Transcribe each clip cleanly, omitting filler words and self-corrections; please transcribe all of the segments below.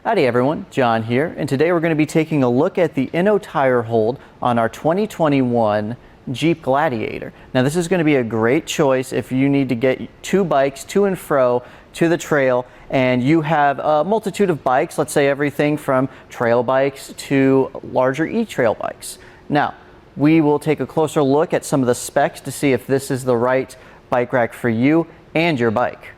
Howdy everyone, John here, and today we're going to be taking a look at the Inno Tire Hold on our 2021 Jeep Gladiator. Now this is going to be a great choice if you need to get two bikes to and fro to the trail and you have a multitude of bikes, let's say everything from trail bikes to larger e-trail bikes. Now, we will take a closer look at some of the specs to see if this is the right bike rack for you and your bike.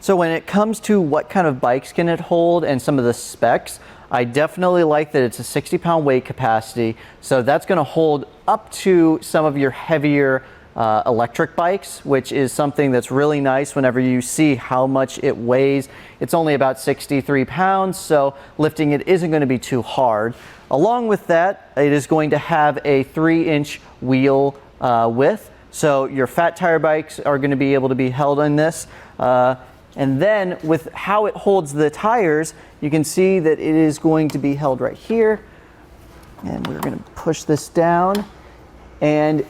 So when it comes to what kind of bikes can it hold and some of the specs, I definitely like that it's a 60-pound weight capacity. So that's going to hold up to some of your heavier electric bikes, which is something that's really nice whenever you see how much it weighs. It's only about 63 pounds, so lifting it isn't going to be too hard. Along with that, it is going to have a 3-inch wheel width. So your fat tire bikes are going to be able to be held in this. And then with how it holds the tires, you can see that it is going to be held right here. And we're going to push this down. And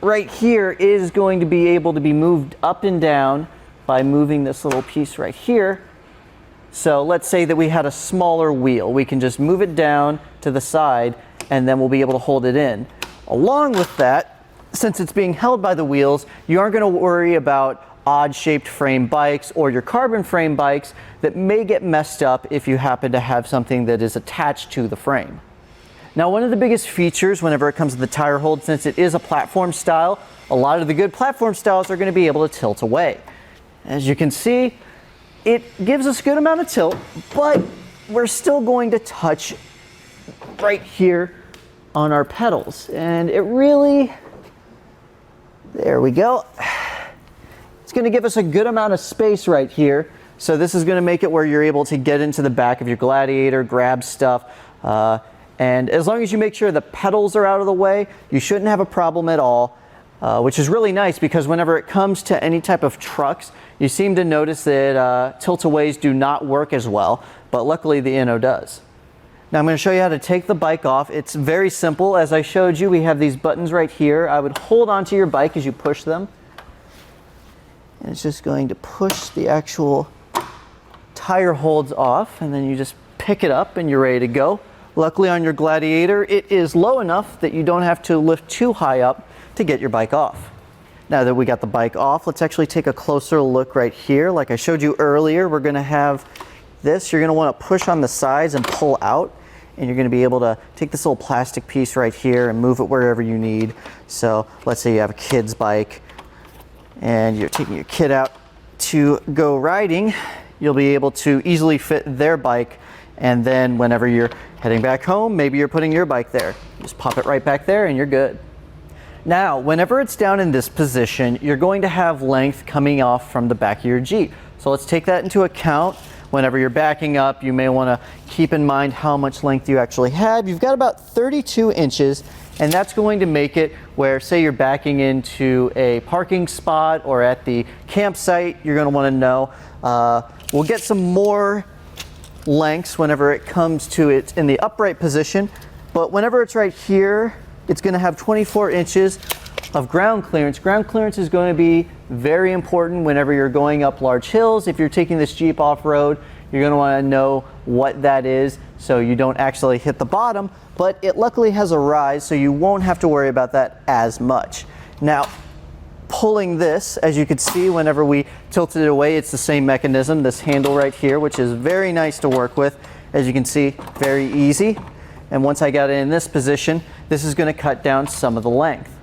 right here is going to be able to be moved up and down by moving this little piece right here. So let's say that we had a smaller wheel. We can just move it down to the side and then we'll be able to hold it in. Along with that, since it's being held by the wheels, you aren't going to worry about odd-shaped frame bikes or your carbon frame bikes that may get messed up if you happen to have something that is attached to the frame. Now, one of the biggest features whenever it comes to the tire hold, since it is a platform style, a lot of the good platform styles are going to be able to tilt away. As you can see, it gives us a good amount of tilt, but we're still going to touch right here on our pedals. And it really, there we go. It's going to give us a good amount of space right here. So this is going to make it where you're able to get into the back of your Gladiator, grab stuff. And as long as you make sure the pedals are out of the way, you shouldn't have a problem at all, which is really nice because whenever it comes to any type of trucks, you seem to notice that tilt-aways do not work as well, but luckily the Inno does. Now I'm going to show you how to take the bike off. It's very simple. As I showed you, we have these buttons right here. I would hold onto your bike as you push them. And it's just going to push the actual tire holds off, and then you just pick it up and you're ready to go. Luckily on your Gladiator, it is low enough that you don't have to lift too high up to get your bike off. Now that we got the bike off, let's actually take a closer look right here. Like I showed you earlier, we're going to have this. You're going to want to push on the sides and pull out, and you're going to be able to take this little plastic piece right here and move it wherever you need. So let's say you have a kid's bike and you're taking your kid out to go riding, you'll be able to easily fit their bike, and then whenever you're heading back home, maybe you're putting your bike there. Just pop it right back there and you're good. Now, whenever it's down in this position, you're going to have length coming off from the back of your Jeep. So let's take that into account. Whenever you're backing up, you may want to keep in mind how much length you actually have. You've got about 32 inches, and that's going to make it where, say you're backing into a parking spot or at the campsite, you're going to want to know. We'll get some more lengths whenever it comes to it in the upright position, but whenever it's right here, it's going to have 24 inches of ground clearance. Ground clearance is going to be very important whenever you're going up large hills. If you're taking this Jeep off-road, you're going to want to know what that is so you don't actually hit the bottom, but it luckily has a rise so you won't have to worry about that as much. Now, pulling this, as you can see, whenever we tilted it away, it's the same mechanism, this handle right here, which is very nice to work with. As you can see, very easy. And once I got it in this position, this is going to cut down some of the length.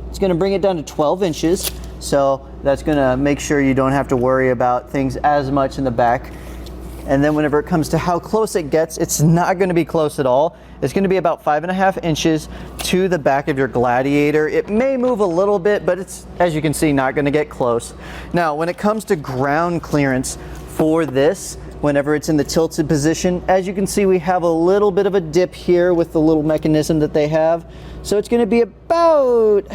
It's going to bring it down to 12 inches, so that's going to make sure you don't have to worry about things as much in the back. And then whenever it comes to how close it gets, it's not going to be close at all. It's going to be about 5.5 inches to the back of your Gladiator. It may move a little bit, but it's, as you can see, not going to get close. Now, when it comes to ground clearance for this, whenever it's in the tilted position, as you can see, we have a little bit of a dip here with the little mechanism that they have. So it's going to be about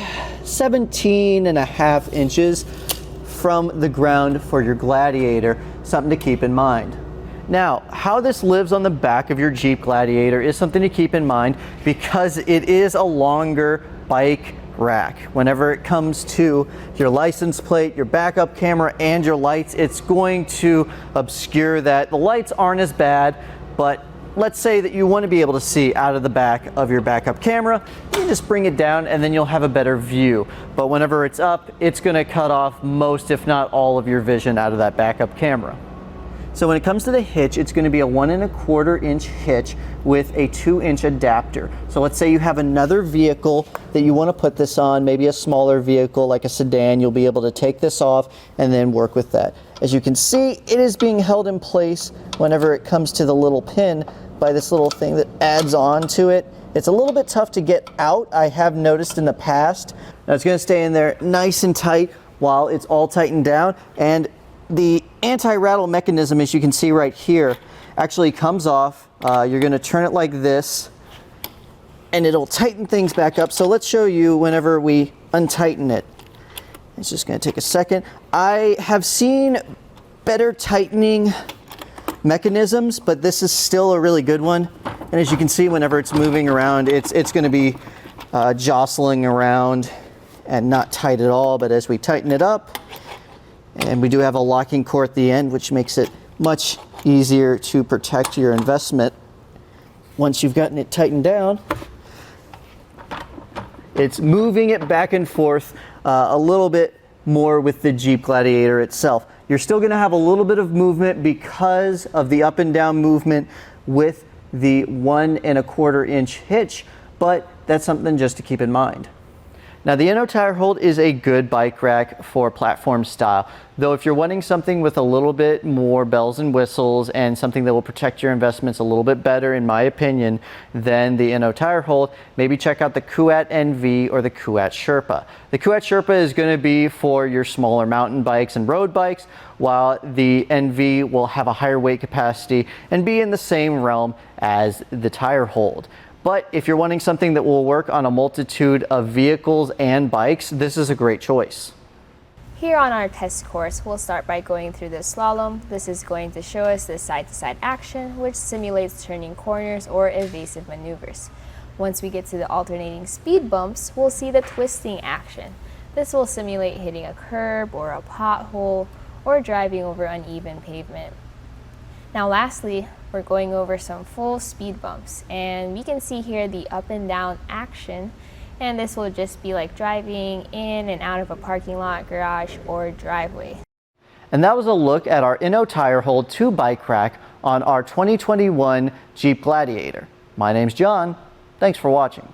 17.5 inches from the ground for your Gladiator, something to keep in mind. Now, how this lives on the back of your Jeep Gladiator is something to keep in mind because it is a longer bike rack. Whenever it comes to your license plate, your backup camera, and your lights, it's going to obscure that. The lights aren't as bad, But let's say that you want to be able to see out of the back of your backup camera. You just bring it down and then you'll have a better view. But whenever it's up, it's going to cut off most, if not all, of your vision out of that backup camera. So when it comes to the hitch, it's going to be a 1 1/4 inch hitch with a 2-inch adapter. So let's say you have another vehicle that you want to put this on, maybe a smaller vehicle like a sedan. You'll be able to take this off and then work with that. As you can see, it is being held in place whenever it comes to the little pin by this little thing that adds on to it. It's a little bit tough to get out, I have noticed in the past. Now it's going to stay in there nice and tight while it's all tightened down, and the anti-rattle mechanism, as you can see right here, actually comes off. You're going to turn it like this and it'll tighten things back up. So let's show you whenever we untighten it. It's just going to take a second. I have seen better tightening mechanisms, but this is still a really good one. And as you can see, whenever it's moving around, it's going to be jostling around and not tight at all. But as we tighten it up, and we do have a locking core at the end, which makes it much easier to protect your investment. Once you've gotten it tightened down, it's moving it back and forth a little bit more with the Jeep Gladiator itself. You're still going to have a little bit of movement because of the up and down movement with the 1 1/4 inch hitch, but that's something just to keep in mind. Now the Inno Tire Hold is a good bike rack for platform style, though if you're wanting something with a little bit more bells and whistles and something that will protect your investments a little bit better, in my opinion, than the Inno Tire Hold, maybe check out the Kuat NV or the Kuat Sherpa. The Kuat Sherpa is going to be for your smaller mountain bikes and road bikes, while the NV will have a higher weight capacity and be in the same realm as the Tire Hold. But if you're wanting something that will work on a multitude of vehicles and bikes, this is a great choice. Here on our test course, we'll start by going through the slalom. This is going to show us the side-to-side action, which simulates turning corners or evasive maneuvers. Once we get to the alternating speed bumps, we'll see the twisting action. This will simulate hitting a curb or a pothole or driving over uneven pavement. Now lastly, we're going over some full speed bumps, and we can see here the up and down action, and this will just be like driving in and out of a parking lot, garage, or driveway. And that was a look at our Inno Tire Hold 2 bike rack on our 2021 Jeep Gladiator. My name's John. Thanks for watching.